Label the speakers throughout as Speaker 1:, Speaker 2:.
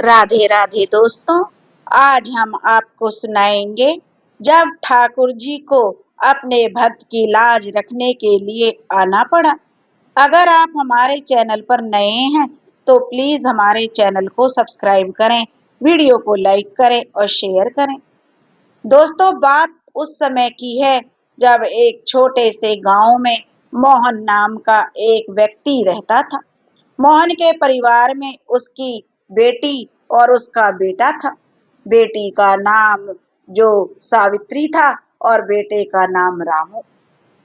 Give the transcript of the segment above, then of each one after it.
Speaker 1: राधे राधे दोस्तों। आज हम आपको सुनाएंगे जब ठाकुर जी को अपने भक्त की लाज रखने के लिए आना पड़ा। अगर आप हमारे चैनल पर नए हैं तो प्लीज हमारे चैनल को सब्सक्राइब करें, वीडियो को लाइक करें और शेयर करें। दोस्तों, बात उस समय की है जब एक छोटे से गांव में मोहन नाम का एक व्यक्ति रहता था। मोहन के परिवार में उसकी बेटी और उसका बेटा था। बेटी का नाम जो सावित्री था और बेटे का नाम रामू।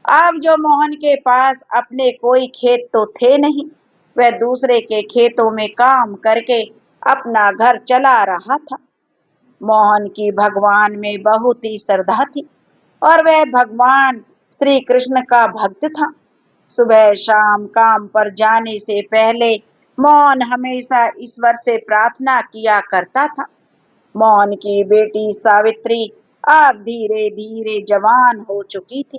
Speaker 1: अब जो मोहन के पास अपने कोई खेत तो थे नहीं, वह दूसरे के खेतों में काम करके अपना घर चला रहा था। मोहन की भगवान में बहुत ही श्रद्धा थी और वह भगवान श्री कृष्ण का भक्त था। सुबह शाम काम पर जाने से पहले मोहन हमेशा ईश्वर से प्रार्थना किया करता था। मोहन की बेटी सावित्री अब धीरे धीरे जवान हो चुकी थी,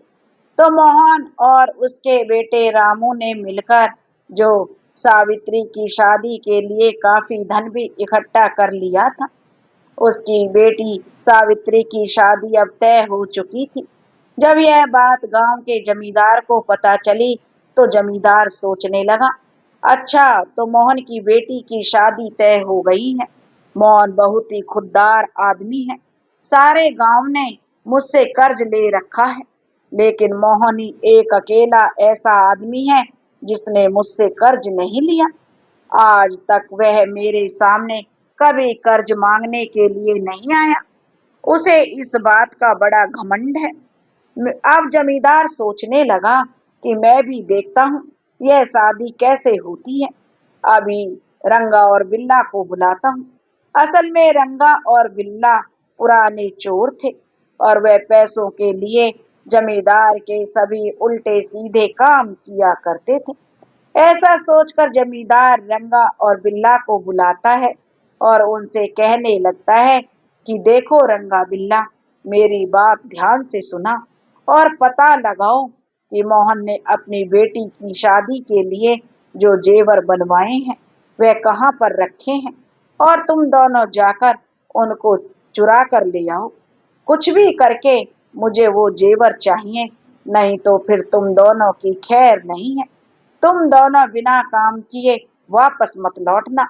Speaker 1: तो मोहन और उसके बेटे रामू ने मिलकर जो सावित्री की शादी के लिए काफी धन भी इकट्ठा कर लिया था। उसकी बेटी सावित्री की शादी अब तय हो चुकी थी। जब यह बात गांव के जमींदार को पता चली तो जमींदार सोचने लगा, अच्छा तो मोहन की बेटी की शादी तय हो गई है। मोहन बहुत ही खुददार आदमी है। सारे गांव ने मुझसे कर्ज ले रखा है, लेकिन मोहन ही एक अकेला ऐसा आदमी है जिसने मुझसे कर्ज नहीं लिया। आज तक वह मेरे सामने कभी कर्ज मांगने के लिए नहीं आया। उसे इस बात का बड़ा घमंड है। अब जमींदार सोचने लगा कि मैं भी देखता हूँ यह शादी कैसे होती है। अभी रंगा और बिल्ला को बुलाता हूँ। असल में रंगा और बिल्ला पुराने चोर थे और वह पैसों के लिए जमींदार के सभी उल्टे सीधे काम किया करते थे। ऐसा सोचकर जमींदार रंगा और बिल्ला को बुलाता है और उनसे कहने लगता है कि देखो रंगा बिल्ला, मेरी बात ध्यान से सुना और पता लगाओ कि मोहन ने अपनी बेटी की शादी के लिए जो जेवर बनवाए हैं वह कहाँ पर रखे हैं, और तुम दोनों जाकर उनको चुरा कर ले आओ। कुछ भी करके मुझे वो जेवर चाहिए, नहीं तो फिर तुम दोनों की खैर नहीं है। तुम दोनों बिना काम किए वापस मत लौटना।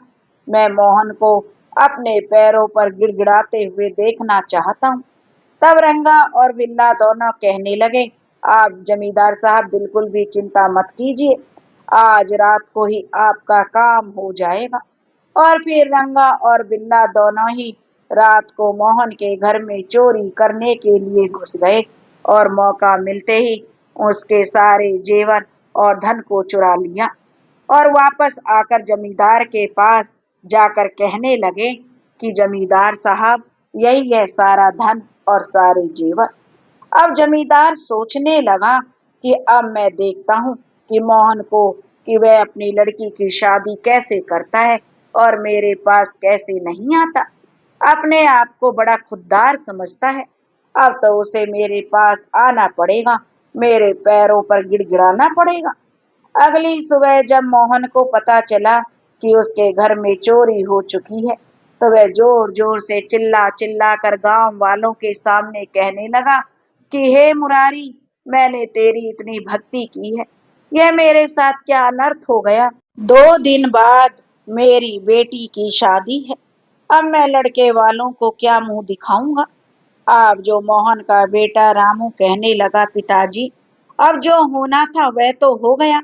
Speaker 1: मैं मोहन को अपने पैरों पर गिड़गिड़ाते हुए देखना चाहता हूँ। तब रंगा और बिल्ला दोनों कहने लगे, आप जमींदार साहब बिल्कुल भी चिंता मत कीजिए, आज रात को ही आपका काम हो जाएगा। और फिर रंगा और बिल्ला दोनों ही रात को मोहन के घर में चोरी करने के लिए घुस गए और मौका मिलते ही उसके सारे जेवर और धन को चुरा लिया और वापस आकर जमींदार के पास जाकर कहने लगे कि जमींदार साहब, यही है सारा धन और सारे जेवर। अब जमींदार सोचने लगा कि अब मैं देखता हूँ कि मोहन को कि वह अपनी लड़की की शादी कैसे करता है और मेरे पास कैसे नहीं आता। अपने आप को बड़ा खुददार समझता है। अब तो उसे मेरे पास आना पड़ेगा, मेरे पैरों पर गिड़गिड़ाना पड़ेगा। अगली सुबह जब मोहन को पता चला कि उसके घर में चोरी हो चुकी है तो वह जोर जोर से चिल्ला चिल्ला कर गांव वालों के सामने कहने लगा कि हे मुरारी, मैंने तेरी इतनी भक्ति की है, यह मेरे साथ क्या अनर्थ हो गया। 2 दिन बाद मेरी बेटी की शादी है, अब मैं लड़के वालों को क्या मुंह दिखाऊंगा। अब जो मोहन का बेटा रामू कहने लगा, पिताजी अब जो होना था वह तो हो गया,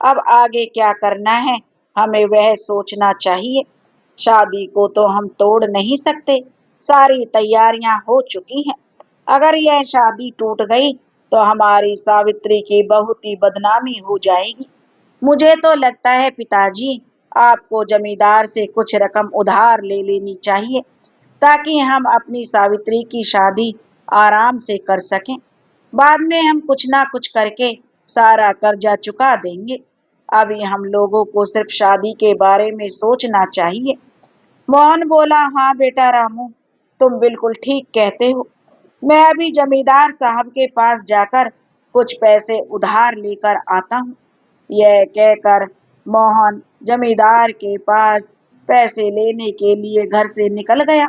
Speaker 1: अब आगे क्या करना है हमें वह सोचना चाहिए। शादी को तो हम तोड़ नहीं सकते, सारी तैयारियां हो चुकी हैं। अगर यह शादी टूट गई तो हमारी सावित्री की बहुत ही बदनामी हो जाएगी। मुझे तो लगता है पिताजी, आपको जमींदार से कुछ रकम उधार ले लेनी चाहिए ताकि हम अपनी सावित्री की शादी आराम से कर सकें। बाद में हम कुछ ना कुछ करके सारा कर्जा चुका देंगे। अभी हम लोगों को सिर्फ शादी के बारे में सोचना चाहिए। मोहन बोला, हाँ बेटा रामू, तुम बिल्कुल ठीक कहते हो। मैं अभी जमींदार साहब के पास जाकर कुछ पैसे उधार लेकर आता हूँ। यह कहकर मोहन जमींदार के पास पैसे लेने के लिए घर से निकल गया।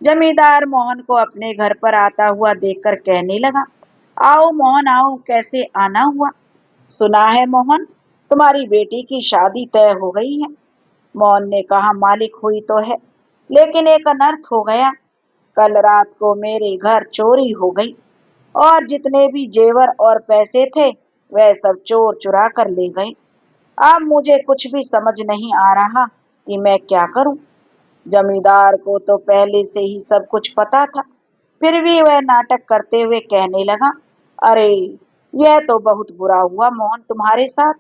Speaker 1: जमींदार मोहन को अपने घर पर आता हुआ देखकर कहने लगा, आओ मोहन आओ, कैसे आना हुआ? सुना है मोहन, तुम्हारी बेटी की शादी तय हो गई है। मोहन ने कहा, मालिक हुई तो है, लेकिन एक अनर्थ हो गया। कल रात को मेरे घर चोरी हो गई और जितने भी जेवर और पैसे थे वह सब चोर चुरा कर ले गए। अब मुझे कुछ भी समझ नहीं आ रहा कि मैं क्या करूं। जमींदार को तो पहले से ही सब कुछ पता था, फिर भी वह नाटक करते हुए कहने लगा, अरे यह तो बहुत बुरा हुआ मोहन तुम्हारे साथ।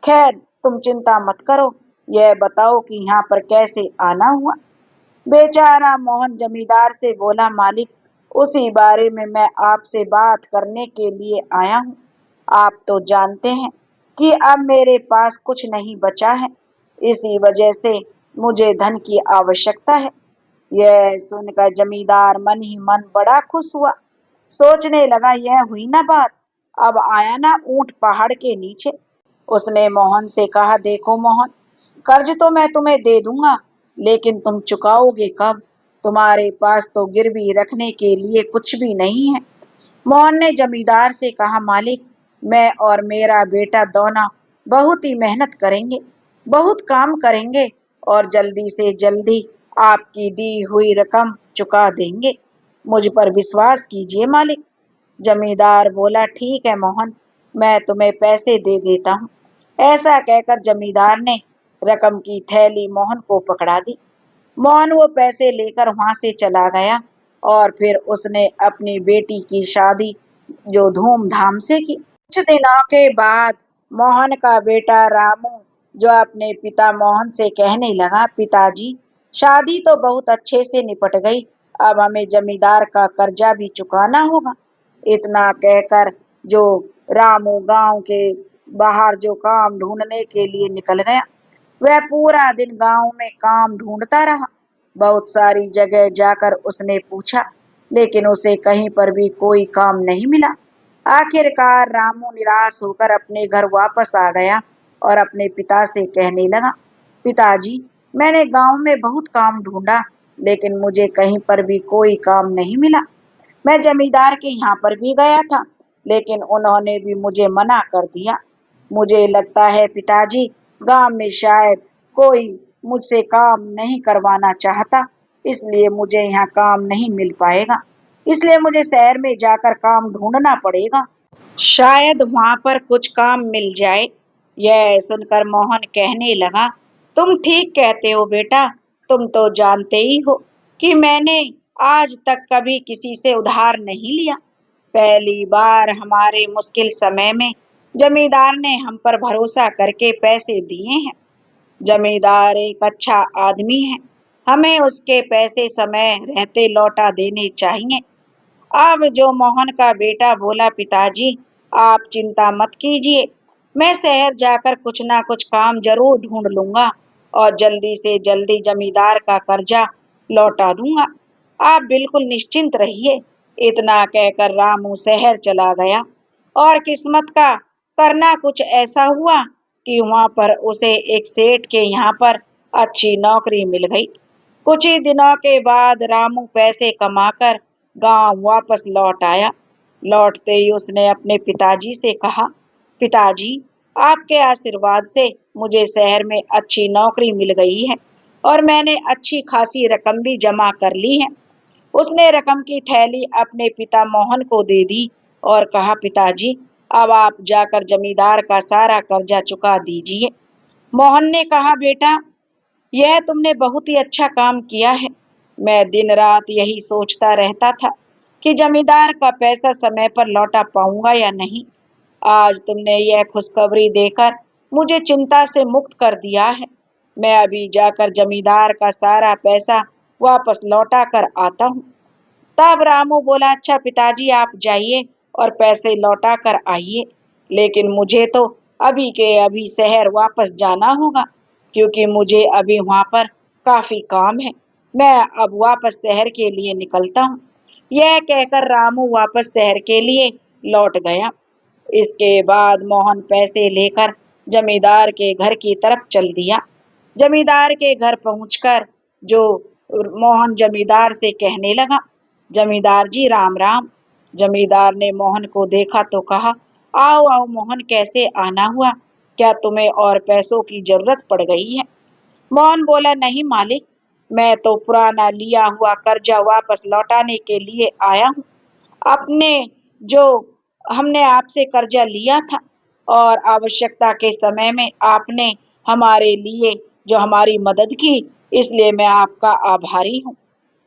Speaker 1: खैर तुम चिंता मत करो, यह बताओ कि यहाँ पर कैसे आना हुआ? बेचारा मोहन जमींदार से बोला, मालिक उसी बारे में मैं आपसे बात करने के लिए आया हूँ। आप तो जानते हैं कि अब मेरे पास कुछ नहीं बचा है, इसी वजह से मुझे धन की आवश्यकता है। यह सुनकर जमींदार मन ही मन बड़ा खुश हुआ। सोचने लगा, यह हुई ना बात, अब आया ना ऊंट पहाड़ के नीचे। उसने मोहन से कहा, देखो मोहन, कर्ज तो मैं तुम्हें दे दूंगा, लेकिन तुम चुकाओगे कब? तुम्हारे पास तो गिरवी रखने के लिए कुछ भी नहीं है। मोहन ने जमींदार से कहा, मालिक मैं और मेरा बेटा दोनों बहुत ही मेहनत करेंगे, बहुत काम करेंगे और जल्दी से जल्दी आपकी दी हुई रकम चुका देंगे। मुझ पर विश्वास कीजिए मालिक। जमींदार बोला, ठीक है मोहन, मैं तुम्हें पैसे दे देता हूँ। ऐसा कहकर जमींदार ने रकम की थैली मोहन को पकड़ा दी। मोहन वो पैसे लेकर वहां से चला गया और फिर उसने अपनी बेटी की शादी जो धूमधाम से की। कुछ दिनों के बाद मोहन का बेटा रामू जो अपने पिता मोहन से कहने लगा, पिताजी शादी तो बहुत अच्छे से निपट गई, अब हमें जमींदार का कर्जा भी चुकाना होगा। इतना कहकर जो रामू गांव के बाहर जो काम ढूंढने के लिए निकल गया, वह पूरा दिन गांव में काम ढूंढता रहा। बहुत सारी जगह जाकर उसने पूछा, लेकिन उसे कहीं पर भी कोई काम नहीं मिला। आखिरकार रामू निराश होकर अपने घर वापस आ गया और अपने पिता से कहने लगा, पिताजी मैंने गांव में बहुत काम ढूंढा, लेकिन मुझे कहीं पर भी कोई काम नहीं मिला। मैं जमींदार के यहाँ पर भी गया था, लेकिन उन्होंने भी मुझे मना कर दिया। मुझे लगता है पिताजी गांव में शायद कोई मुझसे काम नहीं करवाना चाहता, इसलिए मुझे यहाँ काम नहीं मिल पाएगा, इसलिए मुझे शहर में जाकर काम ढूंढना पड़ेगा, शायद वहां पर कुछ काम मिल जाए। यह सुनकर मोहन कहने लगा, तुम ठीक कहते हो बेटा, तुम तो जानते ही हो कि मैंने आज तक कभी किसी से उधार नहीं लिया। पहली बार हमारे मुश्किल समय में जमींदार ने हम पर भरोसा करके पैसे दिए हैं। जमींदार एक अच्छा आदमी है, हमें उसके पैसे समय रहते लौटा देने चाहिए। अब जो मोहन का बेटा बोला, पिताजी आप चिंता मत कीजिए, मैं शहर जाकर कुछ ना कुछ काम जरूर ढूंढ लूंगा और जल्दी से जल्दी जमींदार का कर्जा लौटा दूंगा, आप बिल्कुल निश्चिंत रहिए। इतना कहकर रामू शहर चला गया और किस्मत का करना कुछ ऐसा हुआ कि वहां पर उसे एक सेठ के यहाँ पर अच्छी नौकरी मिल गई। कुछ ही दिनों के बाद रामू पैसे कमाकर गांव वापस लौट आया। लौटते ही उसने अपने पिताजी से कहा, पिताजी आपके आशीर्वाद से मुझे शहर में अच्छी नौकरी मिल गई है और मैंने अच्छी खासी रकम भी जमा कर ली है। उसने रकम की थैली अपने पिता मोहन को दे दी और कहा, पिताजी अब आप जाकर जमींदार का सारा कर्जा चुका दीजिए। मोहन ने कहा, बेटा यह तुमने बहुत ही अच्छा काम किया है। मैं दिन रात यही सोचता रहता था कि जमींदार का पैसा समय पर लौटा पाऊंगा या नहीं। आज तुमने यह खुशखबरी देकर मुझे चिंता से मुक्त कर दिया है। मैं अभी जाकर जमींदार का सारा पैसा वापस लौटा कर आता हूँ। तब रामू बोला, अच्छा पिताजी आप जाइए और पैसे लौटा कर आइए, लेकिन मुझे तो अभी के अभी शहर वापस जाना होगा, क्योंकि मुझे अभी वहां पर काफी काम है। मैं अब वापस शहर के लिए निकलता हूँ। यह कहकर रामू वापस शहर के लिए लौट गया। इसके बाद मोहन पैसे लेकर जमींदार के घर की तरफ चल दिया। जमींदार के घर पहुंचकर जो मोहन जमींदार से कहने लगा, जमींदार जी राम राम। जमींदार ने मोहन को देखा तो कहा, आओ आओ मोहन, कैसे आना हुआ? क्या तुम्हें और पैसों की जरूरत पड़ गई है? मोहन बोला, नहीं मालिक, मैं तो पुराना लिया हुआ कर्जा वापस लौटाने के लिए आया हूँ। अपने जो हमने आपसे कर्जा लिया था और आवश्यकता के समय में आपने हमारे लिए जो हमारी मदद की, इसलिए मैं आपका आभारी हूँ।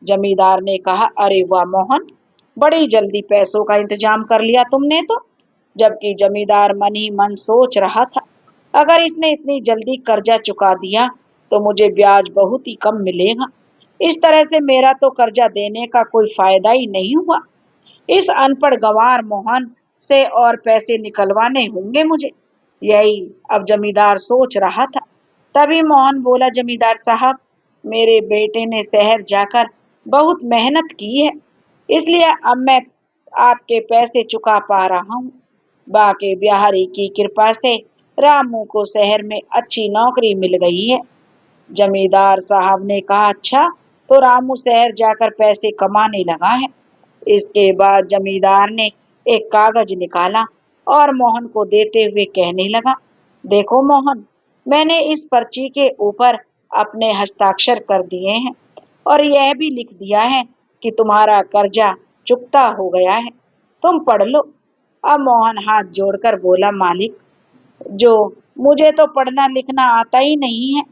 Speaker 1: जमींदार ने कहा, अरे वाह मोहन, बड़ी जल्दी पैसों का इंतजाम कर लिया तुमने तो। जबकि जमींदार मन ही मन सोच रहा था, अगर इसने इतनी जल्दी कर्जा चुका दिया तो मुझे ब्याज बहुत ही कम मिलेगा। इस तरह से मेरा तो कर्जा देने का कोई फायदा ही नहीं हुआ। इस अनपढ़ गंवार मोहन से और पैसे निकलवाने होंगे मुझे, यही अब जमींदार सोच रहा था। तभी मोहन बोला, जमींदार साहब, मेरे बेटे ने शहर जाकर बहुत मेहनत की है, इसलिए अब मैं आपके पैसे चुका पा रहा हूँ। बाके बिहारी की कृपा से रामू को शहर में अच्छी नौकरी मिल गई है। जमींदार साहब ने कहा, अच्छा, तो रामू शहर जाकर पैसे कमाने लगा है। इसके बाद जमींदार ने एक कागज निकाला और मोहन को देते हुए कहने लगा, देखो मोहन, मैंने इस पर्ची के ऊपर अपने हस्ताक्षर कर दिए हैं और यह भी लिख दिया है कि तुम्हारा कर्जा चुकता हो गया है, तुम पढ़ लो। अब मोहन हाथ जोड़कर बोला, मालिक, जो मुझे तो पढ़ना लिखना आता ही नहीं है,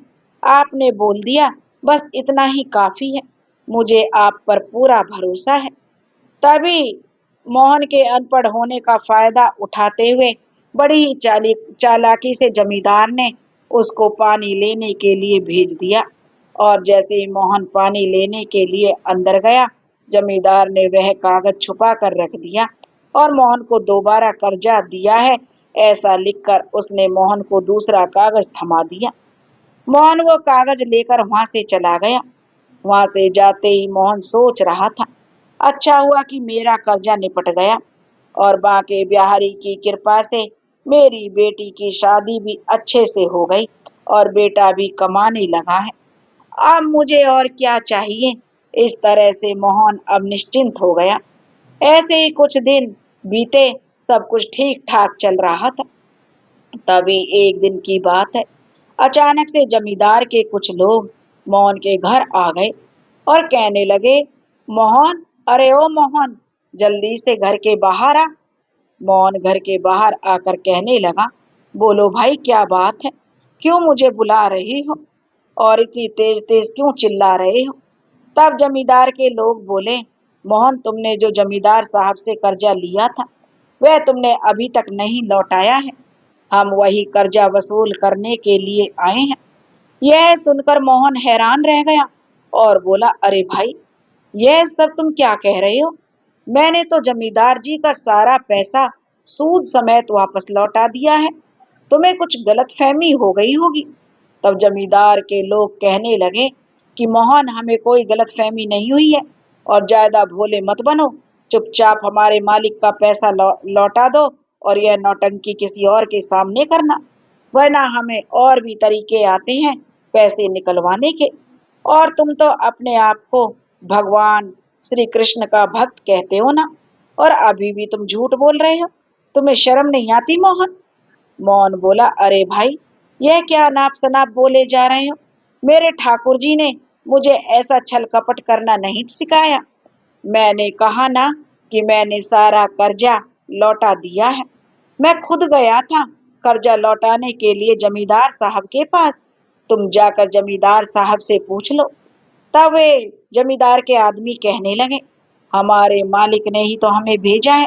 Speaker 1: आपने बोल दिया, बस इतना ही काफी है। मुझे आप पर पूरा भरोसा है। तभी मोहन के अनपढ़ होने का फायदा उठाते हुए बड़ी ही चालाकी से जमींदार ने उसको पानी लेने के लिए भेज दिया। और जैसे ही मोहन पानी लेने के लिए अंदर गया, जमींदार ने वह कागज छुपा कर रख दिया और मोहन को दोबारा कर्जा दिया है ऐसा लिखकर उसने मोहन को दूसरा कागज थमा दिया। मोहन वो कागज लेकर वहां से चला गया। वहां से जाते ही मोहन सोच रहा था, अच्छा हुआ कि मेरा कर्जा निपट गया और बाके बिहारी की कृपा से मेरी बेटी की शादी भी अच्छे से हो गई और बेटा भी कमाने लगा है। अब मुझे और क्या चाहिए? इस तरह से मोहन अब निश्चिंत हो गया। ऐसे ही कुछ दिन बीते, सब कुछ ठीक ठाक चल रहा था। तभी एक दिन की बात है, अचानक से जमींदार के कुछ लोग मोहन के घर आ गए और कहने लगे, मोहन, अरे ओ मोहन, जल्दी से घर के बाहर आ। मोहन घर के बाहर आकर कहने लगा, बोलो भाई, क्या बात है? क्यों मुझे बुला रही हो और इतनी तेज तेज क्यों चिल्ला रहे हो? तब जमींदार के लोग बोले, मोहन, तुमने जो जमींदार साहब से कर्जा लिया था वह तुमने अभी तक नहीं लौटाया है। हम वही कर्जा वसूल करने के लिए आए हैं। यह सुनकर मोहन हैरान रह गया और बोला, अरे भाई, यह सब तुम क्या कह रहे हो? मैंने तो जमींदार जी का सारा पैसा सूद समेत वापस लौटा दिया है। तुम्हें कुछ गलतफहमी हो गई होगी। तब जमींदार के लोग कहने लगे कि मोहन, हमें कोई गलतफहमी नहीं हुई है और ज्यादा भोले मत बनो। चुपचाप हमारे मालिक का पैसा लौटा दो और यह नौटंकी किसी और के सामने करना, वरना हमें और भी तरीके आते हैं पैसे निकलवाने के। और तुम तो अपने आप को भगवान श्री कृष्ण का भक्त कहते हो ना, और अभी भी तुम झूठ बोल रहे हो। तुम्हें शर्म नहीं आती मोहन? मोहन बोला, अरे भाई, यह क्या नाप शनाप बोले जा रहे हो? मेरे ठाकुर जी ने मुझे ऐसा छल कपट करना नहीं सिखाया। मैंने कहा ना कि मैंने सारा कर्जा लौटा दिया है। मैं खुद गया था कर्जा लौटाने के लिए जमींदार साहब के पास। तुम जाकर जमींदार साहब से पूछ लो। तब वे जमींदार के आदमी कहने लगे, हमारे मालिक ने ही तो हमें भेजा है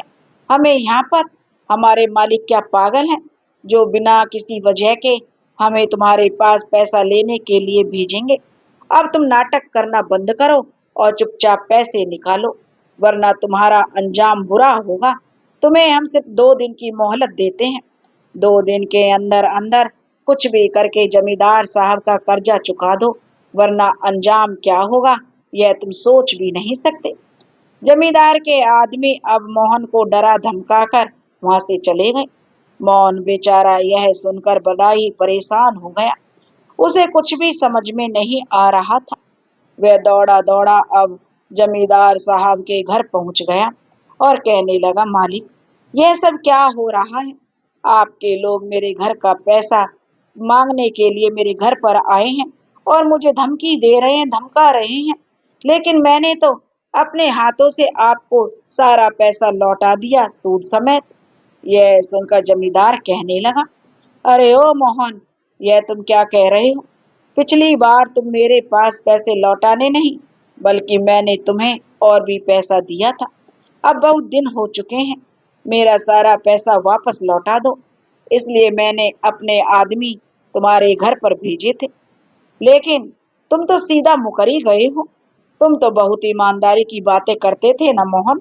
Speaker 1: हमें यहाँ पर। हमारे मालिक क्या पागल हैं जो बिना किसी वजह के हमें तुम्हारे पास पैसा लेने के लिए भेजेंगे? अब तुम नाटक करना बंद करो और चुपचाप पैसे निकालो, वरना तुम्हारा अंजाम बुरा होगा। तुम्हें हम सिर्फ 2 दिन की मोहलत देते हैं। 2 दिन के अंदर अंदर कुछ भी करके जमींदार साहब का कर्जा चुका दो, वरना अंजाम क्या होगा यह तुम सोच भी नहीं सकते। जमींदार के आदमी अब मोहन को डरा धमकाकर वहां से चले गए। मोहन बेचारा यह सुनकर बड़ा ही परेशान हो गया। उसे कुछ भी समझ में नहीं आ रहा था। वह दौड़ा दौड़ा अब जमींदार साहब के घर पहुंच गया और कहने लगा, मालिक, यह सब क्या हो रहा है? आपके लोग मेरे घर का पैसा मांगने के लिए मेरे घर पर आए हैं और मुझे धमकी दे रहे हैं, धमका रहे हैं, लेकिन मैंने तो अपने हाथों से आपको सारा पैसा लौटा दिया, सूद समेत। यह सुनकर जमींदार कहने लगा, अरे ओ मोहन, यह तुम क्या कह रहे हो? पिछली बार तुम मेरे पास पैसे लौटाने नहीं, बल्कि मैंने तुम्हें और भी पैसा दिया था। अब बहुत दिन हो चुके हैं, मेरा सारा पैसा वापस लौटा दो। इसलिए मैंने अपने आदमी तुम्हारे घर पर भेजे थे, लेकिन तुम तो सीधा मुकर ही गए हो। तुम तो बहुत ईमानदारी की बातें करते थे ना मोहन,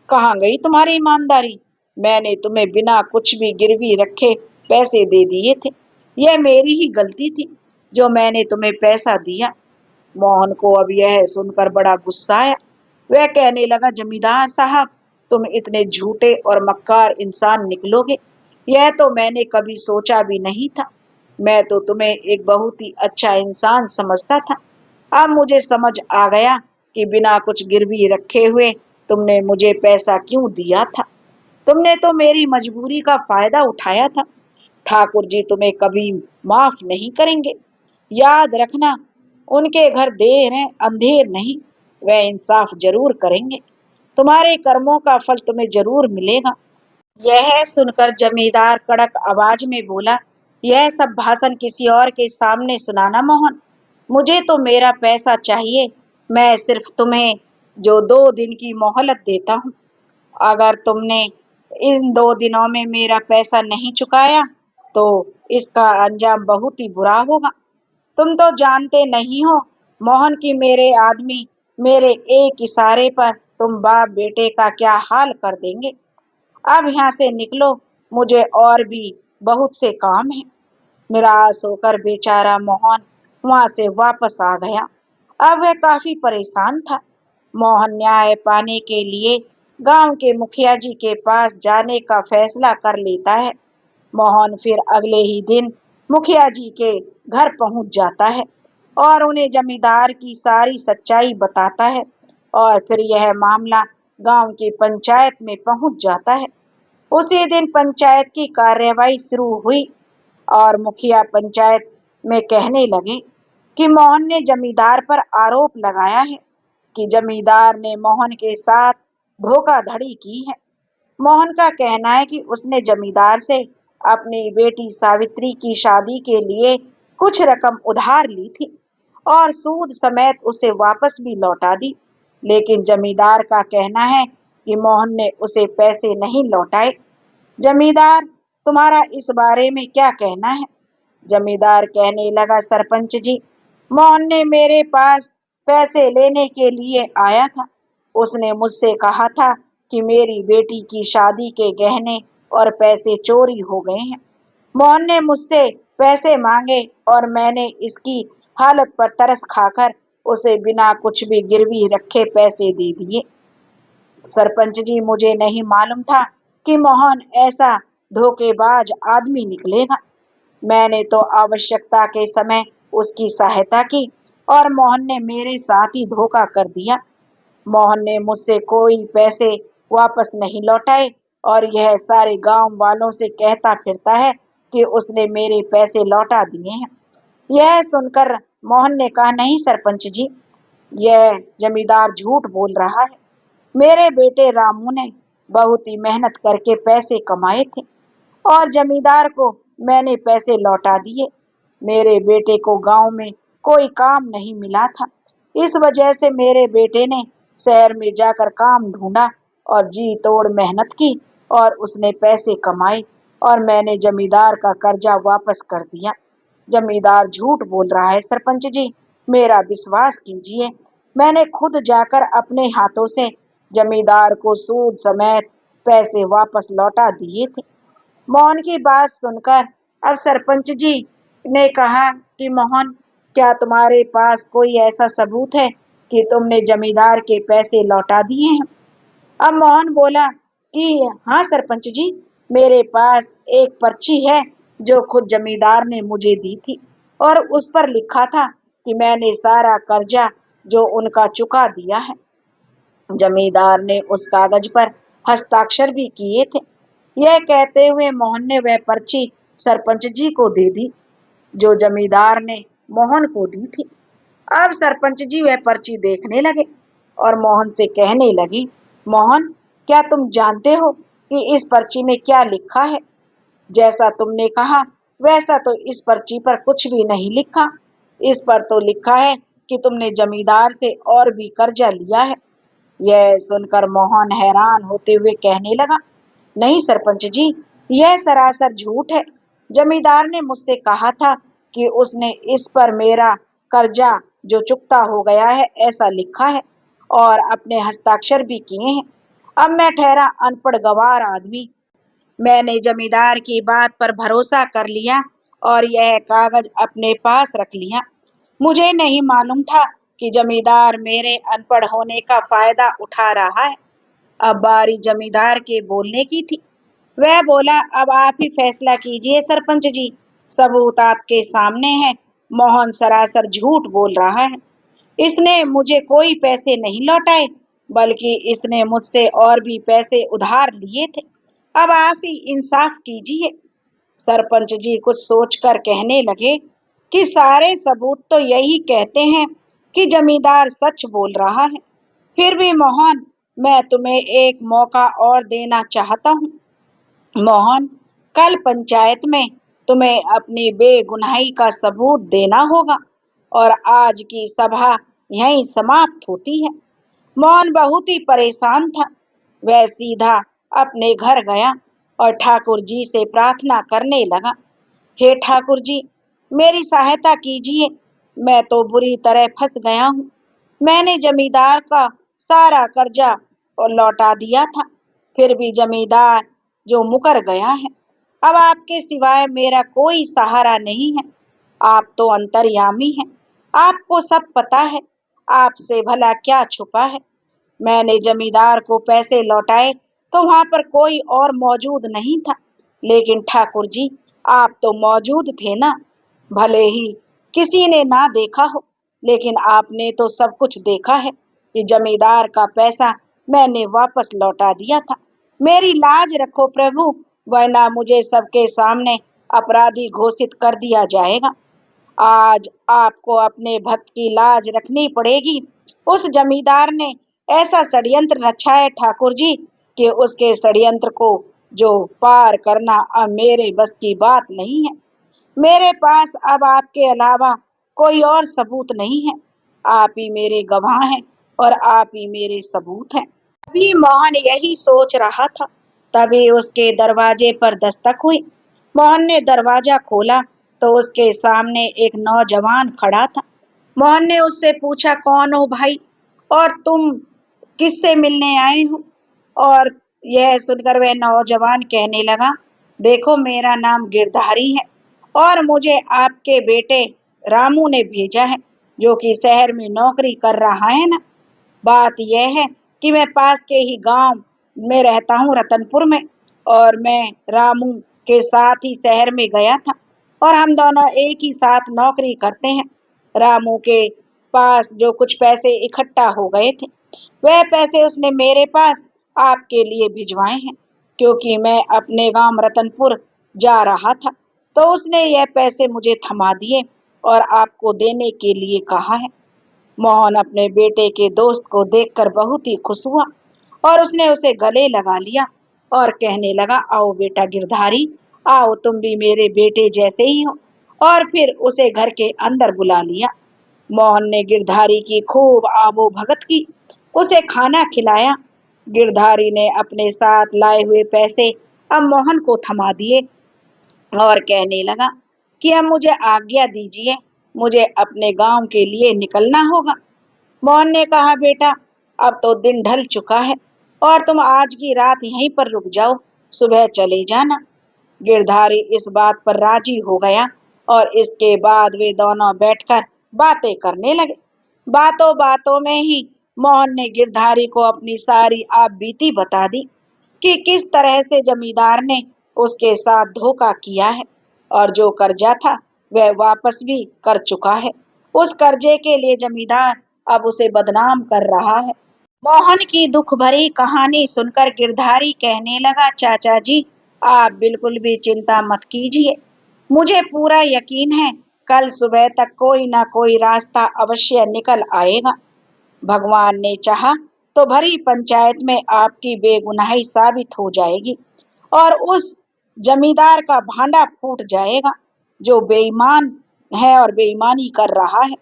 Speaker 1: कहाँ गई तुम्हारी ईमानदारी? मैंने तुम्हें बिना कुछ भी गिरवी रखे पैसे दे दिए थे। यह मेरी ही गलती थी जो मैंने तुम्हें पैसा दिया। मोहन को अब यह सुनकर बड़ा गुस्सा आया। वह कहने लगा, जमींदार साहब, तुम इतने झूठे और मक्कार इंसान निकलोगे, यह तो मैंने कभी सोचा भी नहीं था। मैं तो तुम्हें एक बहुत ही अच्छा इंसान समझता था। अब मुझे समझ आ गया कि बिना कुछ गिरवी रखे हुए तुमने मुझे पैसा क्यों दिया था। तुमने तो मेरी मजबूरी का फायदा उठाया था। ठाकुर जी तुम्हें कभी माफ नहीं करेंगे। याद रखना, उनके घर देर है अंधेर नहीं, वह इंसाफ जरूर करेंगे। तुम्हारे कर्मों का फल तुम्हें जरूर मिलेगा। यह सुनकर जमींदार कड़क आवाज में बोला, यह सब भाषण किसी और के सामने सुनाना मोहन। मुझे तो मेरा पैसा चाहिए। मैं सिर्फ तुम्हें जो 2 दिन की मोहलत देता हूँ। अगर तुमने इन 2 दिनों में मेरा पैसा नहीं चुकाया तो इसका अंजाम बहुत ही बुरा होगा। तुम तो जानते नहीं हो मोहन की मेरे आदमी मेरे एक इशारे पर तुम बाप बेटे का क्या हाल कर देंगे। अब यहाँ से निकलो, मुझे और भी बहुत से काम है। निराश होकर बेचारा मोहन वहां से वापस आ गया। अब वह काफी परेशान था। मोहन न्याय पाने के लिए गांव के मुखिया जी के पास जाने का फैसला कर लेता है। मोहन फिर अगले ही दिन मुखिया जी के घर पहुंच जाता है और उन्हें जमींदार की सारी सच्चाई बताता है, और फिर यह मामला गांव की पंचायत में पहुंच जाता है। उसी दिन पंचायत की कार्यवाही शुरू हुई और मुखिया पंचायत में कहने लगे कि मोहन ने जमींदार पर आरोप लगाया है कि जमींदार ने मोहन के साथ धोखाधड़ी की है। मोहन का कहना है कि उसने जमींदार से अपनी बेटी सावित्री की शादी के लिए कुछ रकम उधार ली थी और सूद समेत उसे वापस भी लौटा दी, लेकिन जमींदार का कहना है कि मोहन ने उसे पैसे नहीं लौटाए। जमींदार, तुम्हारा इस बारे में क्या कहना है? जमींदार कहने लगा, सरपंच जी, मोहन ने मेरे पास पैसे लेने के लिए आया था। उसने मुझसे कहा था कि मेरी बेटी की शादी के गहने और पैसे चोरी हो गए हैं। मोहन ने मुझसे पैसे मांगे और मैंने इसकी हालत पर तरस खाकर उसे बिना कुछ भी गिरवी रखे पैसे दे दिए। सरपंच जी, मुझे नहीं मालूम था कि मोहन ऐसा धोखेबाज आदमी निकलेगा। मैंने तो आवश्यकता के समय उसकी सहायता की और मोहन ने मेरे साथ ही धोखा कर दिया। मोहन ने मुझसे कोई पैसे वापस नहीं लौटाए और यह सारे गांव वालों से कहता फिरता है कि उसने मेरे पैसे लौटा दिए हैं। यह सुनकर मोहन ने कहा, नहीं सरपंच जी, यह जमींदार झूठ बोल रहा है। मेरे बेटे रामू ने बहुत ही मेहनत करके पैसे कमाए थे और जमींदार को मैंने पैसे लौटा दिए। मेरे बेटे को गांव में कोई काम नहीं मिला था, इस वजह से मेरे बेटे ने शहर में जाकर काम ढूंढा और जी तोड़ मेहनत की और उसने पैसे कमाए और मैंने जमींदार का कर्जा वापस कर दिया। जमींदार झूठ बोल रहा है सरपंच जी, मेरा विश्वास कीजिए। मैंने खुद जाकर अपने हाथों से जमींदार को सूद समेत पैसे वापस लौटा दिए थे। मोहन की बात सुनकर अब सरपंच जी ने कहा कि मोहन, क्या तुम्हारे पास कोई ऐसा सबूत है कि तुमने जमींदार के पैसे लौटा दिए हैं? अब मोहन बोला कि हाँ सरपंच जी, मेरे पास एक पर्ची है जो खुद जमींदार ने मुझे दी थी और उस पर लिखा था कि मैंने सारा कर्जा जो उनका चुका दिया है। जमींदार ने उस कागज पर हस्ताक्षर भी किए थे। यह कहते हुए मोहन ने वह पर्ची सरपंच जी को दे दी, जो जमींदार ने मोहन को दी थी। अब सरपंच जी वह पर्ची देखने लगे और मोहन से कहने लगी, मोहन, क्या तुम जानते हो कि इस पर्ची में क्या लिखा है? जैसा तुमने कहा वैसा तो इस पर्ची पर कुछ भी नहीं लिखा। इस पर तो लिखा है कि तुमने जमींदार से और भी कर्जा लिया है। यह सुनकर मोहन हैरान होते हुए कहने लगा, नहीं सरपंच जी, यह सरासर झूठ है। जमींदार ने मुझसे कहा था कि उसने इस पर मेरा कर्जा जो चुकता हो गया है ऐसा लिखा है और अपने हस्ताक्षर भी किए हैं। अब मैं ठहरा अनपढ़ गंवार आदमी, मैंने जमींदार की बात पर भरोसा कर लिया और यह कागज अपने पास रख लिया। मुझे नहीं मालूम था कि जमींदार मेरे अनपढ़ होने का फायदा उठा रहा है। अब बारी जमींदार के बोलने की थी। वह बोला, अब आप ही फैसला कीजिए सरपंच जी, सबूत आपके सामने है। मोहन सरासर झूठ बोल रहा है। इसने मुझे कोई पैसे नहीं लौटाए, बल्कि इसने मुझसे और भी पैसे उधार लिए थे। अब आप ही इंसाफ कीजिए। सरपंच जी कुछ सोचकर कहने लगे कि सारे सबूत तो यही कहते हैं कि जमींदार सच बोल रहा है। फिर भी मोहन, मैं तुम्हें एक मौका और देना चाहता हूँ। मोहन, कल पंचायत में तुम्हें अपनी बेगुनाही का सबूत देना होगा और आज की सभा यहीं समाप्त होती है। मोहन बहुत ही परेशान था। वह सीधा अपने घर गया और ठाकुर जी से प्रार्थना करने लगा, हे ठाकुर जी, मेरी सहायता कीजिए। मैं तो बुरी तरह फंस गया हूँ। मैंने जमींदार का सारा कर्जा और लौटा दिया था, फिर भी जमींदार जो मुकर गया है। अब आपके सिवाय मेरा कोई सहारा नहीं है। आप तो अंतर्यामी हैं, आपको सब पता है। आपसे भला क्या छुपा है? मैंने जमींदार को पैसे लौटाए तो वहां पर कोई और मौजूद नहीं था, लेकिन ठाकुर जी, आप तो मौजूद थे ना। भले ही किसी ने ना देखा हो, लेकिन आपने तो सब कुछ देखा है कि जमींदार का पैसा मैंने वापस लौटा दिया था। मेरी लाज रखो प्रभु, वरना मुझे सबके सामने अपराधी घोषित कर दिया जाएगा। आज आपको अपने भक्त की लाज रखनी पड़ेगी। उस जमींदार ने ऐसा षड्यंत्र रचा है ठाकुर जी कि उसके षड्यंत्र को जो पार करना अब मेरे बस की बात नहीं है। मेरे पास अब आपके अलावा कोई और सबूत नहीं है। आप ही मेरे गवाह हैं और आप ही मेरे सबूत हैं। अभी मोहन यही सोच रहा था, तभी उसके दरवाजे पर दस्तक हुई। मोहन ने दरवाजा खोला तो उसके सामने एक नौजवान खड़ा था। मोहन ने उससे पूछा, कौन हो भाई और तुम किससे मिलने आए हो? और यह सुनकर वह नौजवान कहने लगा, देखो मेरा नाम गिरधारी है और मुझे आपके बेटे रामू ने भेजा है, जो कि शहर में नौकरी कर रहा है ना। बात यह है कि मैं पास के ही गांव में रहता हूँ, रतनपुर में, और मैं रामू के साथ ही शहर में गया था और हम दोनों एक ही साथ नौकरी करते हैं। रामू के पास जो कुछ पैसे इकट्ठा हो गए थे, वह पैसे उसने मेरे पास आपके लिए भिजवाए हैं, क्योंकि मैं अपने गांव रतनपुर जा रहा था तो उसने यह पैसे मुझे थमा दिए और आपको देने के लिए कहा है। मोहन अपने बेटे के दोस्त को देखकर बहुत ही खुश हुआ और उसने उसे गले लगा लिया और कहने लगा, आओ बेटा गिरधारी, आओ, तुम भी मेरे बेटे जैसे ही हो। और फिर उसे घर के अंदर बुला लिया। मोहन ने गिरधारी की खूब आबो भगत की, उसे खाना खिलाया। गिरधारी ने अपने साथ लाए हुए पैसे अब मोहन को थमा दिए और कहने लगा कि अब मुझे आज्ञा दीजिए, मुझे अपने गांव के लिए निकलना होगा। मोहन ने कहा, बेटा, अब तो दिन ढल चुका है और तुम आज की रात यहीं पर रुक जाओ, सुबह चले जाना। गिरधारी इस बात पर राजी हो गया और इसके बाद वे दोनों बैठकर बातें करने लगे। बातों बातों में ही मोहन ने गिरधारी को अपनी सारी आप बीती बता दी कि किस तरह से जमींदार ने उसके साथ धोखा किया है और जो कर्जा था वह वापस भी कर चुका है। उस कर्जे के लिए जमींदार अब उसे बदनाम कर रहा है। मोहन की दुख भरी कहानी सुनकर गिरधारी कहने लगा, चाचा जी, आप बिल्कुल भी चिंता मत कीजिए। मुझे पूरा यकीन है कल सुबह तक कोई ना कोई रास्ता अवश्य निकल आएगा। भगवान ने चाहा तो भरी पंचायत में आपकी बेगुनाही साबित हो जाएगी और उस जमींदार का भांडा फूट जाएगा जो बेईमान है और बेईमानी कर रहा है।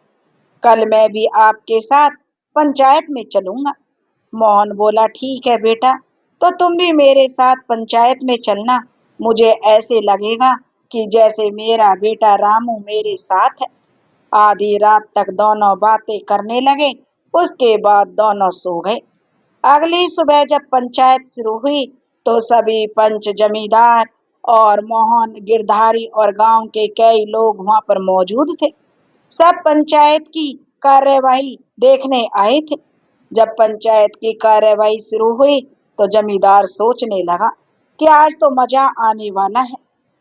Speaker 1: कल मैं भी आपके साथ पंचायत में चलूंगा। मोहन बोला, ठीक है बेटा, तो तुम भी मेरे साथ पंचायत में चलना। मुझे ऐसे लगेगा कि जैसे मेरा बेटा रामू मेरे साथ है। आधी रात तक दोनों बातें करने लगे। उसके बाद दोनों सो गए। अगली सुबह जब पंचायत शुरू हुई तो सभी पंच, जमींदार और मोहन, गिरधारी और गांव के कई लोग वहां पर मौजूद थे। सब पंचायत की कार्यवाही देखने आए थे। जब पंचायत की कार्यवाही शुरू हुई तो जमींदार सोचने लगा कि आज तो मजा आने वाला है।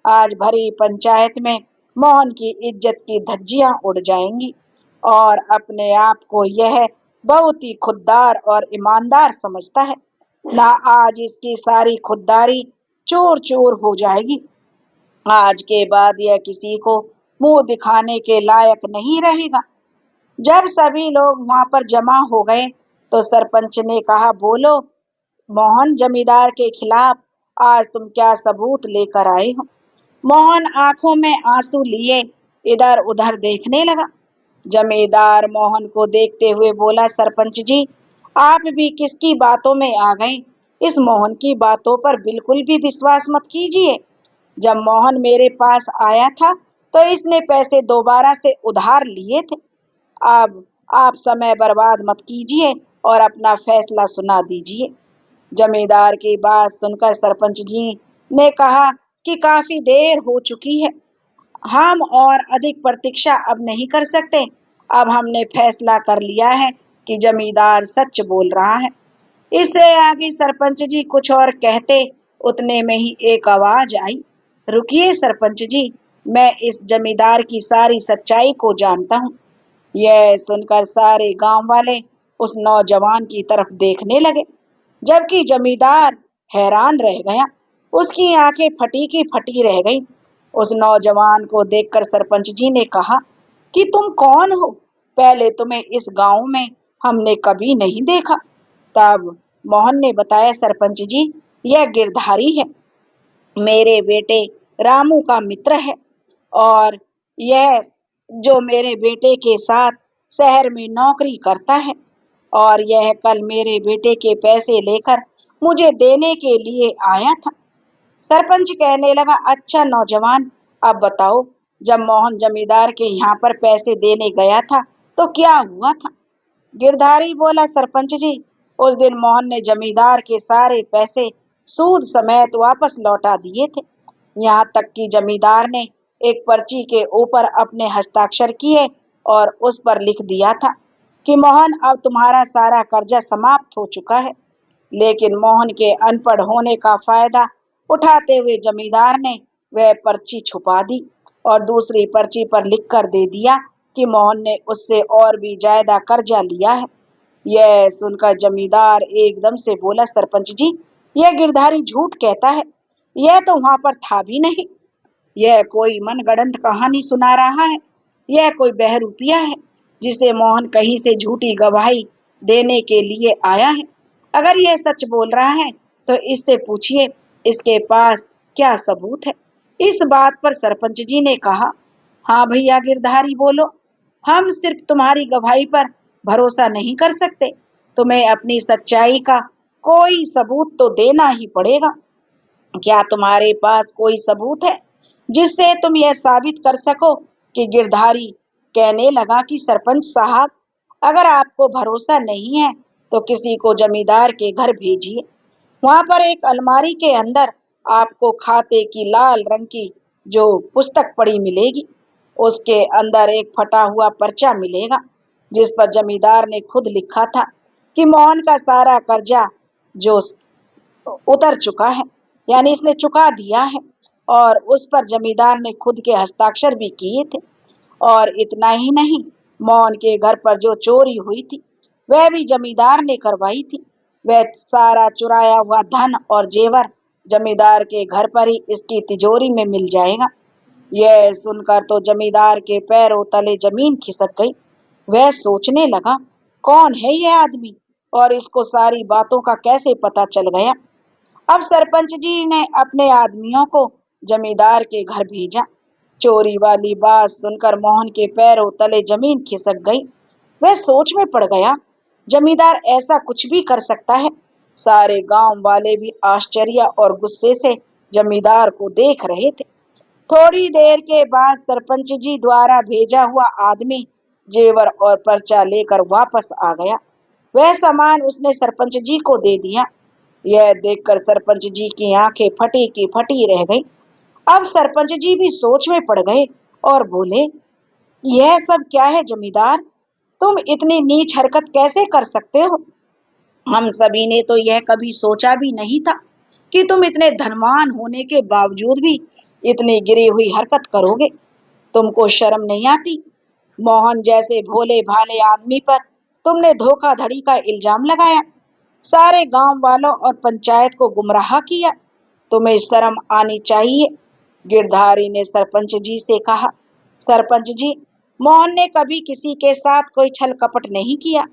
Speaker 1: आज भरी पंचायत में मोहन की इज्जत की धज्जियां उड़ जाएंगी और अपने आप को यह बहुत ही खुददार और ईमानदार समझता है ना। आज इसकी सारी खुददारी चूर चूर हो जाएगी। आज के बाद यह किसी को मुंह दिखाने के लायक नहीं रहेगा। जब सभी लोग वहां पर जमा हो गए तो सरपंच ने कहा, बोलो मोहन, जमींदार के खिलाफ आज तुम क्या सबूत लेकर आए हो? मोहन आंखों में आंसू लिए इधर उधर देखने लगा। जमींदार मोहन को देखते हुए बोला, सरपंच जी, आप भी किसकी बातों में आ गए? इस मोहन की बातों पर बिल्कुल भी विश्वास मत कीजिए। जब मोहन मेरे पास आया था तो इसने पैसे दोबारा से उधार लिए थे। अब आप समय बर्बाद मत कीजिए और अपना फैसला सुना दीजिए। जमींदार की बात सुनकर सरपंच जी ने कहा कि काफी देर हो चुकी है। हम और अधिक प्रतीक्षा अब नहीं कर सकते। अब हमने फैसला कर लिया है कि जमींदार सच बोल रहा है। इससे आगे सरपंच जी कुछ और कहते, उतने में ही एक आवाज आई, रुकिए सरपंच जी, मैं इस जमींदार की सारी सच्चाई को जानता हूँ। यह सुनकर सारे गांव वाले उस नौजवान की तरफ देखने लगे, जबकि जमींदार हैरान रह गया। उसकी आंखें फटी की फटी रह गईं। उस नौजवान को देखकर सरपंच जी ने कहा कि तुम कौन हो? पहले तुम्हें इस गांव में हमने कभी नहीं देखा। तब मोहन ने बताया, सरपंच जी, यह गिरधारी है, मेरे बेटे रामू का मित्र है और यह जो मेरे बेटे के साथ शहर में नौकरी करता है और यह कल मेरे बेटे के पैसे लेकर मुझे देने के लिए आया था। सरपंच कहने लगा, अच्छा नौजवान, अब बताओ, जब मोहन जमींदार के यहाँ पर पैसे देने गया था तो क्या हुआ था? गिरधारी बोला, सरपंच जी, उस दिन मोहन ने जमींदार के सारे पैसे सूद समेत वापस लौटा दिए थे। यहाँ तक कि जमींदार ने एक पर्ची के ऊपर अपने हस्ताक्षर किए और उस पर लिख दिया था कि मोहन, अब तुम्हारा सारा कर्जा समाप्त हो चुका है। लेकिन मोहन के अनपढ़ होने का फायदा उठाते हुए जमींदार ने वह पर्ची छुपा दी और दूसरी पर्ची पर लिख कर दे दिया कि मोहन ने उससे और भी ज्यादा कर्जा लिया है। यह सुनकर जमींदार एकदम से बोला, सरपंच जी, यह गिरधारी झूठ कहता है। यह तो वहां पर था भी नहीं। यह कोई मनगढ़ंत कहानी सुना रहा है। यह कोई बहरूपिया है जिसे मोहन कहीं से झूठी गवाही देने के लिए आया है। अगर यह सच बोल रहा है तो इससे पूछिए इसके पास क्या सबूत है। इस बात पर सरपंच जी ने कहा, हाँ भैया गिरधारी, बोलो, हम सिर्फ तुम्हारी गवाही पर भरोसा नहीं कर सकते। तुम्हें अपनी सच्चाई का कोई सबूत तो देना ही पड़ेगा। क्या तुम्हारे पास कोई सबूत है जिससे तुम यह साबित कर सको कि गिरधारी कहने लगा कि सरपंच साहब, अगर आपको भरोसा नहीं है तो किसी को जमींदार के घर भेजिए। वहां पर एक अलमारी के अंदर आपको खाते की लाल रंग की जो पुस्तक पड़ी मिलेगी। उसके अंदर एक फटा हुआ पर्चा मिलेगा जिस पर जमींदार ने खुद लिखा था कि मोहन का सारा कर्जा जो उतर चुका है, यानी इसने चुका दिया है और उस पर जमींदार ने खुद के हस्ताक्षर भी किए थे। और इतना ही नहीं, मोहन के घर पर जो चोरी हुई थी वह भी जमींदार ने करवाई थी। वह सारा चुराया हुआ धन और जेवर जमींदार के घर पर ही इसकी तिजोरी में मिल जाएगा। यह सुनकर तो जमींदार के पैरों तले जमीन खिसक गई। वह सोचने लगा, कौन है यह आदमी और इसको सारी बातों का कैसे पता चल गया। अब सरपंच जी ने अपने आदमियों को जमींदार के घर भेजा। चोरी वाली बात सुनकर मोहन के पैरों तले जमीन खिसक गई। वह सोच में पड़ गया, जमींदार ऐसा कुछ भी कर सकता है। सारे गांव वाले भी आश्चर्य और गुस्से से जमींदार को देख रहे थे। थोड़ी देर के बाद सरपंच जी द्वारा भेजा हुआ आदमी जेवर और पर्चा लेकर वापस आ गया। वह सामान उसने सरपंच जी को दे दिया। यह देखकर सरपंच जी की आंखें फटी की फटी रह गई। अब सरपंच जी भी सोच में पड़ गए और बोले, यह सब क्या है जमींदार, तुम इतनी नीच हरकत कैसे कर सकते हो। हम सभी ने तो यह कभी सोचा भी नहीं था कि तुम इतने धनवान होने के बावजूद भी इतनी गिरी हुई हरकत करोगे। तुमको शर्म नहीं आती। मोहन जैसे भोले भाले आदमी पर तुमने धोखाधड़ी का इल्जाम लगाया, सारे गांव वालों और पंचायत को गुमराह किया। तुम्हें शर्म आनी चाहिए। गिरधारी ने सरपंच जी से कहा, सरपंच जी, मोहन ने कभी किसी के साथ कोई छल कपट नहीं किया।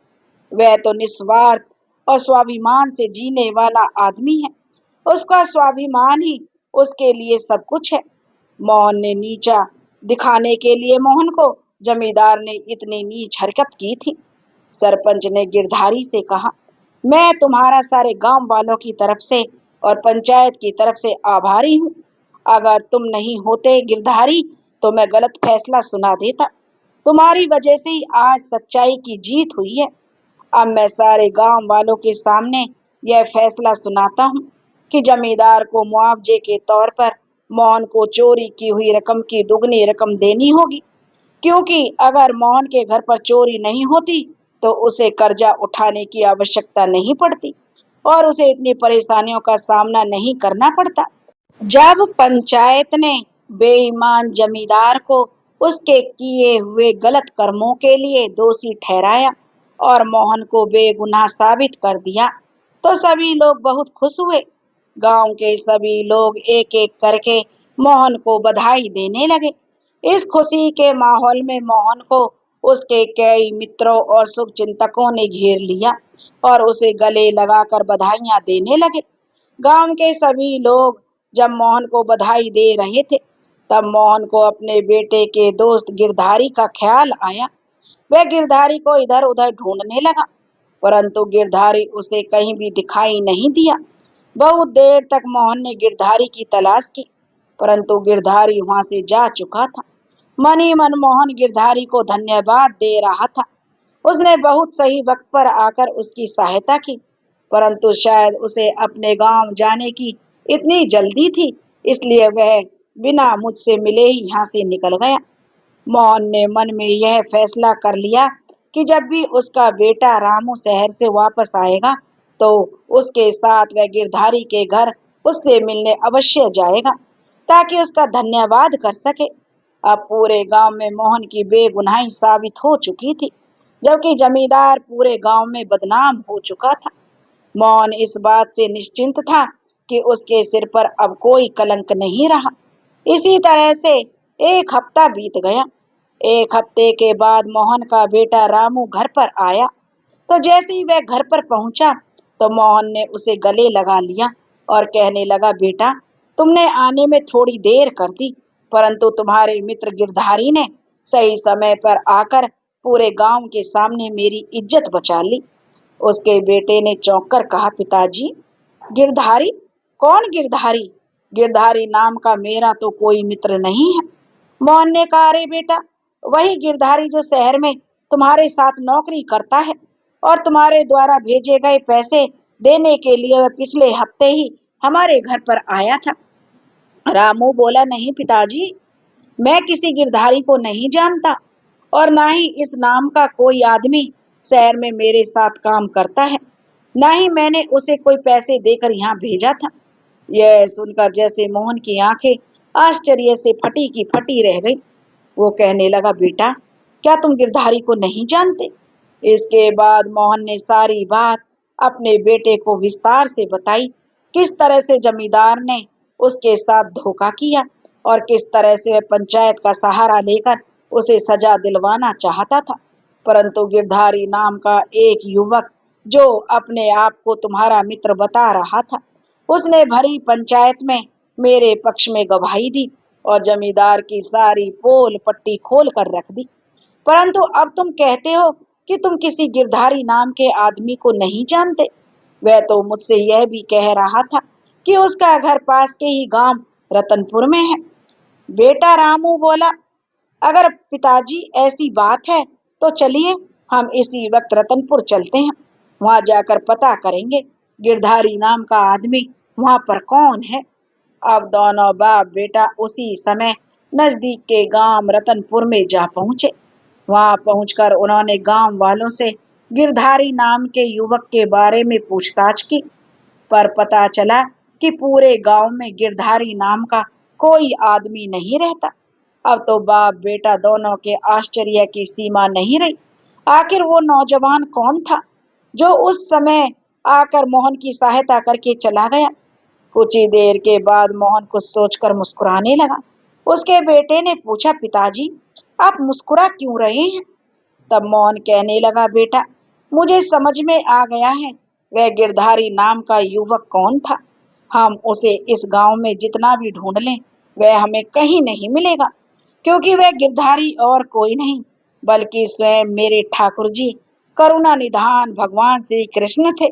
Speaker 1: वह तो निस्वार्थ और स्वाभिमान से जीने वाला आदमी है। उसका स्वाभिमान ही उसके लिए सब कुछ है। मोहन ने नीचा दिखाने के लिए मोहन को जमींदार ने इतनी नीच हरकत की थी। सरपंच ने गिरधारी से कहा, मैं तुम्हारा सारे गांव वालों की तरफ से और पंचायत की तरफ से आभारी हूँ। अगर तुम नहीं होते गिरधारी तो मैं गलत फैसला सुना देता। तुम्हारी वजह से ही आज सच्चाई की जीत हुई है। अब मैं सारे गांव वालों के सामने यह फैसला सुनाता हूँ कि जमींदार को मुआवजे के तौर पर मोहन को चोरी की हुई रकम की दुगनी रकम देनी होगी, क्योंकि अगर मोहन के घर पर चोरी नहीं होती तो उसे कर्जा उठाने की आवश्यकता नहीं पड़ती और उसे इतनी परेशानियों का सामना नहीं करना पड़ता। जब पंचायत ने बेईमान जमींदार को उसके किए हुए गलत कर्मों के लिए दोषी ठहराया और मोहन को बेगुनाह साबित कर दिया, तो सभी लोग बहुत खुश हुए। गांव के सभी लोग एक एक करके मोहन को बधाई देने लगे। इस खुशी के माहौल में मोहन को उसके कई मित्रों और शुभचिंतकों ने घेर लिया और उसे गले लगाकर बधाइयां देने लगे। गांव के सभी लोग जब मोहन को बधाई दे रहे थे, तब मोहन को अपने बेटे के दोस्त गिरधारी का ख्याल आया। वह गिरधारी को इधर उधर ढूंढने लगा, परंतु गिरधारी उसे कहीं भी दिखाई नहीं दिया। बहुत देर तक मोहन ने गिरधारी की तलाश की, परंतु गिरधारी वहां से जा चुका था। मन ही मन मोहन गिरधारी को धन्यवाद दे रहा था। उसने बहुत सही वक्त पर आकर उसकी सहायता की, परंतु शायद उसे अपने गांव जाने की इतनी जल्दी थी, इसलिए वह बिना मुझसे मिले ही यहाँ से निकल गया। मोहन ने मन में यह फैसला कर लिया कि जब भी उसका बेटा रामू शहर से वापस आएगा तो उसके साथ वह गिरधारी के घर उससे मिलने अवश्य जाएगा, ताकि उसका धन्यवाद कर सके। अब पूरे गांव में मोहन की बेगुनाही साबित हो चुकी थी, जबकि जमींदार पूरे गांव में बदनाम हो चुका था। मोहन इस बात से निश्चिंत था कि उसके सिर पर अब कोई कलंक नहीं रहा। इसी तरह से एक हफ्ता बीत गया। एक हफ्ते के बाद मोहन का बेटा रामू घर पर आया। तो जैसे ही वह घर पर पहुंचा तो मोहन ने उसे गले लगा लिया और कहने लगा, बेटा, तुमने आने में थोड़ी देर कर दी, परंतु तुम्हारे मित्र गिरधारी ने सही समय पर आकर पूरे गांव के सामने मेरी इज्जत बचा ली। उसके बेटे ने चौंक कर कहा, पिताजी, गिरधारी? कौन गिरधारी? गिरधारी नाम का मेरा तो कोई मित्र नहीं है। मोहन ने कहा, अरे बेटा, वही गिरधारी जो शहर में तुम्हारे साथ नौकरी करता है और तुम्हारे द्वारा भेजे गए पैसे देने के लिए वह पिछले हफ्ते ही हमारे घर पर आया था। रामू बोला, नहीं पिताजी, मैं किसी गिरधारी को नहीं जानता और ना ही इस नाम का कोई आदमी शहर में मेरे साथ काम करता है, ना ही मैंने उसे कोई पैसे देकर यहाँ भेजा था। यह सुनकर जैसे मोहन की आंखें आश्चर्य से फटी की फटी रह गई। वो कहने लगा, बेटा, क्या तुम गिरधारी को नहीं जानते? इसके बाद मोहन ने सारी बात अपने बेटे को विस्तार से बताई। किस तरह से जमींदार ने उसके साथ धोखा किया और किस तरह से वह पंचायत का सहारा लेकर उसे सजा दिलवाना चाहता था, परंतु गिरधारी नाम का एक युवक, जो अपने आप को तुम्हारा मित्र बता रहा था, उसने भरी पंचायत में मेरे पक्ष में गवाही दी और जमींदार की सारी पोल पट्टी खोल कर रख दी। परंतु अब तुम कहते हो कि तुम किसी गिरधारी नाम के आदमी को नहीं जानते। वह तो मुझसे यह भी कह रहा था कि उसका घर पास के ही गांव रतनपुर में है। बेटा रामू बोला, अगर पिताजी ऐसी बात है तो चलिए हम इसी वक्त रतनपुर चलते हैं। वहां जाकर पता करेंगे गिरधारी नाम का आदमी वहां पर कौन है। अब दोनों बाप बेटा उसी समय नजदीक के गांव रतनपुर में जा पहुंचे। वहां पहुंचकर उन्होंने गांव वालों से गिरधारी नाम के युवक के बारे में पूछताछ की, पर पता चला कि पूरे गांव में गिरधारी नाम का कोई आदमी नहीं रहता। अब तो बाप बेटा दोनों के आश्चर्य की सीमा नहीं रही। आखिर वो नौजवान कौन था जो उस समय आकर मोहन की सहायता करके चला गया? कुछ ही देर के बाद मोहन कुछ सोचकर मुस्कुराने लगा। उसके बेटे ने पूछा, पिताजी, आप मुस्कुरा क्यों रहे हैं? तब मोहन कहने लगा, बेटा, मुझे समझ में आ गया है वह गिरधारी नाम का युवक कौन था। हम उसे इस गांव में जितना भी ढूंढ लें वह हमें कहीं नहीं मिलेगा, क्योंकि वह गिरधारी और कोई नहीं बल्कि स्वयं मेरे ठाकुर जी करुणा निधान भगवान श्री कृष्ण थे,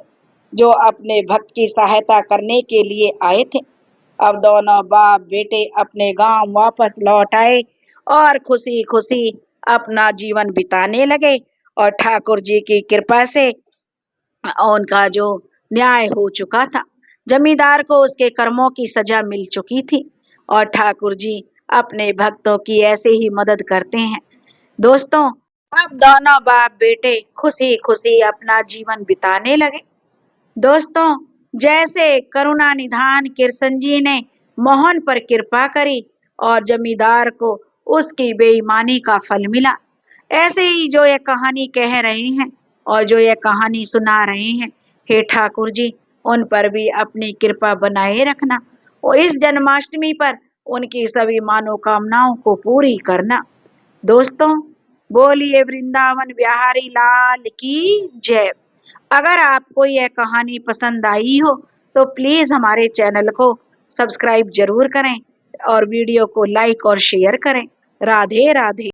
Speaker 1: जो अपने भक्त की सहायता करने के लिए आए थे। अब दोनों बाप बेटे अपने गांव वापस लौट आए और खुशी खुशी अपना जीवन बिताने लगे और ठाकुर जी की कृपा से उनका जो न्याय हो चुका था, जमींदार को उसके कर्मों की सजा मिल चुकी थी और ठाकुर जी अपने भक्तों की ऐसे ही मदद करते हैं। दोस्तों, अब दोनों बाप बेटे खुशी खुशी अपना जीवन बिताने लगे। दोस्तों, जैसे करुणा निधान कृष्ण जी ने मोहन पर कृपा करी और जमींदार को उसकी बेईमानी का फल मिला, ऐसे ही जो ये कहानी कह रहे हैं और जो ये कहानी सुना रहे हैं, हे ठाकुर जी, उन पर भी अपनी कृपा बनाए रखना और इस जन्माष्टमी पर उनकी सभी मनोकामनाओं को पूरी करना। दोस्तों, बोलिए वृंदावन बिहारी लाल की जय। अगर आपको यह कहानी पसंद आई हो तो प्लीज हमारे चैनल को सब्सक्राइब जरूर करें और वीडियो को लाइक और शेयर करें। राधे राधे।